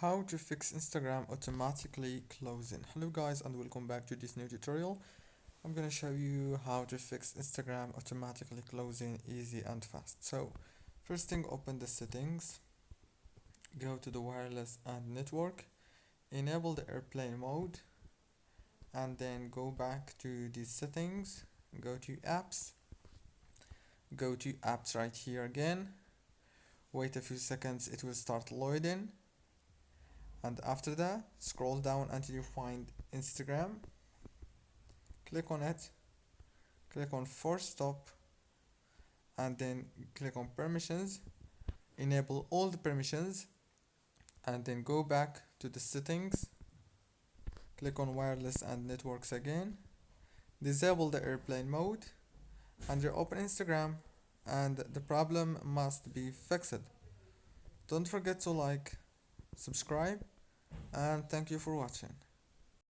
How to fix Instagram automatically closing. Hello guys and welcome back to this new tutorial. I'm gonna show you how to fix Instagram automatically closing easy and fast. So first thing, open the settings, go to the wireless and network, enable the airplane mode, and then go back to the settings, go to apps, right here again. Wait a few seconds, it will start loading, and after that scroll down until you find Instagram. Click on it, click on force stop, and then click on permissions, enable all the permissions, and then go back to the settings, click on wireless and networks again, disable the airplane mode, and reopen Instagram, and the problem must be fixed. Don't forget to like, subscribe, and thank you for watching.